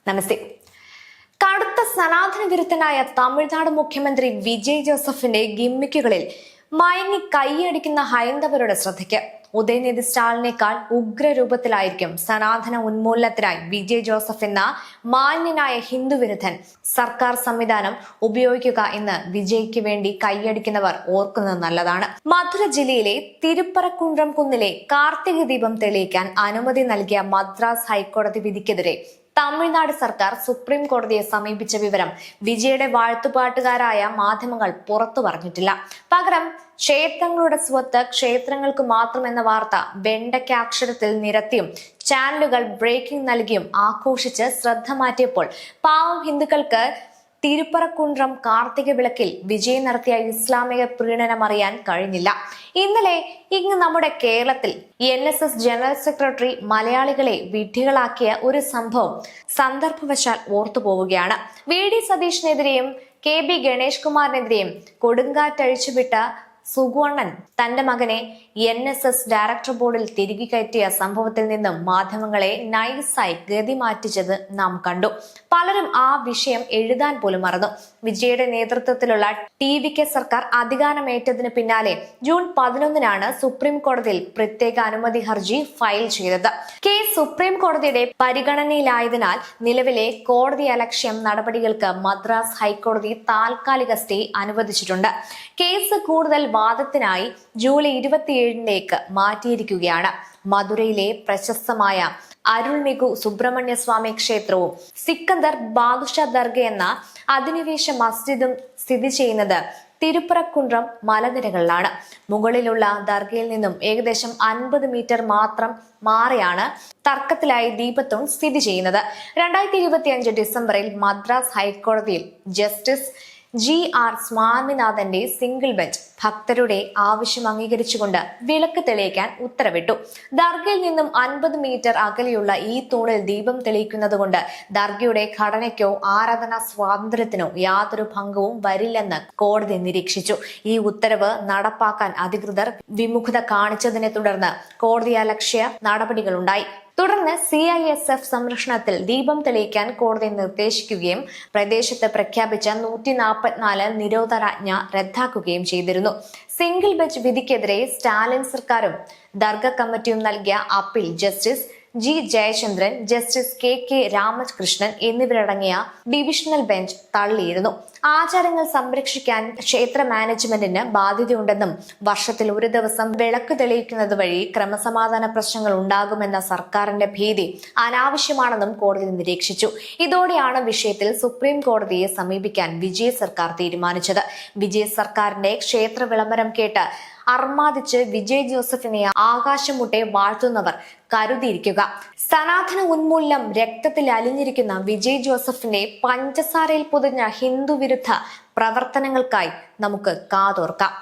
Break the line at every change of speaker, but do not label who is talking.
നമസ്തേ. കടുത്ത സനാതന വിരുദ്ധനായ തമിഴ്നാട് മുഖ്യമന്ത്രി വിജയ് ജോസഫിന്റെ ഗിമ്മിക്കുകളിൽ മയങ്ങി കൈയടിക്കുന്ന ഹൈന്ദവരുടെ ശ്രദ്ധയ്ക്ക് ഉദയനിധി സ്റ്റാലിനേക്കാൾ ഉഗ്രരൂപത്തിലായിരിക്കും സനാതന ഉന്മൂലനത്തിനായി വിജയ് ജോസഫ് എന്ന മാന്യനായ ഹിന്ദുവിരുദ്ധൻ സർക്കാർ സംവിധാനം ഉപയോഗിക്കുക എന്ന് വിജയ്ക്ക് വേണ്ടി കൈയടിക്കുന്നവർ ഓർക്കുന്നത് നല്ലതാണ്. മധുര ജില്ലയിലെ തിരുപ്പറക്കുണ്ട്രം കുന്നിലെ കാർത്തിക ദീപം തെളിയിക്കാൻ അനുമതി നൽകിയ മദ്രാസ് ഹൈക്കോടതി വിധിക്കെതിരെ തമിഴ്നാട് സർക്കാർ സുപ്രീം കോടതിയെ സമീപിച്ച വിവരം വിജയുടെ വാഴ്ത്തുപാട്ടുകാരായ മാധ്യമങ്ങൾ പുറത്തു പറഞ്ഞിട്ടില്ല. പകരം ക്ഷേത്രങ്ങളുടെ സ്വത്ത് ക്ഷേത്രങ്ങൾക്ക് മാത്രം എന്ന വാർത്ത വെണ്ടയ്ക്കാക്ഷരത്തിൽ നിരത്തിയും ചാനലുകൾ ബ്രേക്കിംഗ് നൽകിയും ആഘോഷിച്ച് ശ്രദ്ധ മാറ്റിയപ്പോൾ പാവം ഹിന്ദുക്കൾക്ക് തിരുപ്പറക്കുണ്ട്രം കാർത്തിക വിളക്കിൽ വിജയ് നടത്തിയ ഇസ്ലാമിക പ്രീണനം അറിയാൻ കഴിഞ്ഞില്ല. ഇന്നലെ ഇങ്ങ് നമ്മുടെ കേരളത്തിൽ NSS ജനറൽ സെക്രട്ടറി മലയാളികളെ വിഡ്ഢികളാക്കിയ ഒരു സംഭവം സന്ദർഭവശാൽ ഓർത്തുപോവുകയാണ്. VD സതീഷിനെതിരെയും KB ഗണേഷ് കുമാറിനെതിരെയും കൊടുങ്കാറ്റഴിച്ചുവിട്ട സുഗുവണ്ണൻ തന്റെ മകനെ NSS ഡയറക്ടർ ബോർഡിൽ തിരികെ കയറ്റിയ സംഭവത്തിൽ നിന്നും മാധ്യമങ്ങളെ നൈസായി ഗതി മാറ്റിച്ചത് നാം കണ്ടു. പലരും ആ വിഷയം എഴുതാൻ പോലും മറന്നു. വിജയുടെ നേതൃത്വത്തിലുള്ള TVK സർക്കാർ അധികാരമേറ്റതിന് പിന്നാലെ ജൂൺ 11-നാണ് സുപ്രീം കോടതിയിൽ പ്രത്യേക അനുമതി ഹർജി ഫയൽ ചെയ്തത്. കേസ് സുപ്രീം കോടതിയുടെ പരിഗണനയിലായതിനാൽ നിലവിലെ കോടതി അലക്ഷ്യം നടപടികൾക്ക് മദ്രാസ് ഹൈക്കോടതി താൽക്കാലിക സ്റ്റേ അനുവദിച്ചിട്ടുണ്ട്. കേസ് കൂടുതൽ വാദത്തിനായി ജൂലൈ 27-ലേക്ക് മാറ്റിയിരിക്കുകയാണ്. മധുരയിലെ പ്രശസ്തമായ അരുൾമികു സുബ്രഹ്മണ്യ സ്വാമി ക്ഷേത്രവും സിക്കന്ദർ ബാദുഷാ ദർഗ എന്ന അധിനിവേശ മസ്ജിദും സ്ഥിതി ചെയ്യുന്നത് തിരുപ്പറക്കുണ്ട്രം മലനിരകളിലാണ്. മുകളിലുള്ള ദർഗയിൽ നിന്നും ഏകദേശം 50 മീറ്റർ മാത്രം മാറിയാണ് തർക്കത്തിലായി ദീപത്തൂൺ സ്ഥിതി ചെയ്യുന്നത്. 2025 ഡിസംബറിൽ മദ്രാസ് ഹൈക്കോടതിയിൽ ജസ്റ്റിസ് GR സ്വാമിനാഥന്റെ സിംഗിൾ ബെഞ്ച് ഭക്തരുടെ ആവശ്യം അംഗീകരിച്ചുകൊണ്ട് വിളക്ക് തെളിയിക്കാൻ ഉത്തരവിട്ടു. ദർഗയിൽ നിന്നും 50 മീറ്റർ അകലെയുള്ള ഈ തൂണിൽ ദീപം തെളിയിക്കുന്നത് കൊണ്ട് ദർഗയുടെ ഘടനയ്ക്കോ ആരാധനാ സ്വാതന്ത്ര്യത്തിനോ യാതൊരു ഭംഗവും വരില്ലെന്ന് കോടതി നിരീക്ഷിച്ചു. ഈ ഉത്തരവ് നടപ്പാക്കാൻ അധികൃതർ വിമുഖത കാണിച്ചതിനെ തുടർന്ന് കോടതി അലക്ഷ്യ നടപടികളുണ്ടായി. തുടർന്ന് CISF സംരക്ഷണത്തിൽ ദീപം തെളിയിക്കാൻ കോടതി നിർദ്ദേശിക്കുകയും പ്രദേശത്ത് പ്രഖ്യാപിച്ച 144 നിരോധനാജ്ഞ റദ്ദാക്കുകയും ചെയ്തിരുന്നു. സിംഗിൾ ബെഞ്ച് വിധിക്കെതിരെ സ്റ്റാലിൻ സർക്കാരും ദർഗ കമ്മിറ്റിയും നൽകിയ appeal justice G Jayachandran, justice KK Ramakrishnan എന്നിവരടങ്ങിയ ഡിവിഷണൽ ബെഞ്ച് തള്ളിയിരുന്നു. ആചാരങ്ങൾ സംരക്ഷിക്കാൻ ക്ഷേത്ര മാനേജ്മെന്റിന് ബാധ്യതയുണ്ടെന്നും വർഷത്തിൽ ഒരു ദിവസം വിളക്ക് തെളിയിക്കുന്നത് വഴി ക്രമസമാധാന പ്രശ്നങ്ങൾ ഉണ്ടാകുമെന്ന സർക്കാരിന്റെ ഭീതി അനാവശ്യമാണെന്നും കോടതി നിരീക്ഷിച്ചു. ഇതോടെയാണ് വിഷയത്തിൽ സുപ്രീം കോടതിയെ സമീപിക്കാൻ വിജയ് സർക്കാർ തീരുമാനിച്ചത്. വിജയ് സർക്കാരിന്റെ ക്ഷേത്ര വിളംബരം കേട്ട് അർമാദിച്ച് വിജയ് ജോസഫിനെ ആകാശമുട്ടെ വാഴ്ത്തുന്നവർ കരുതിയിരിക്കുക. സനാതന ഉന്മൂലനം രക്തത്തിൽ അലിഞ്ഞിരിക്കുന്ന വിജയ് ജോസഫിന്റെ പഞ്ചസാരയിൽ പൊതിഞ്ഞ ഹിന്ദു വിരുദ്ധ പ്രവർത്തനങ്ങൾക്കായി നമുക്ക് കാതോർക്കാം.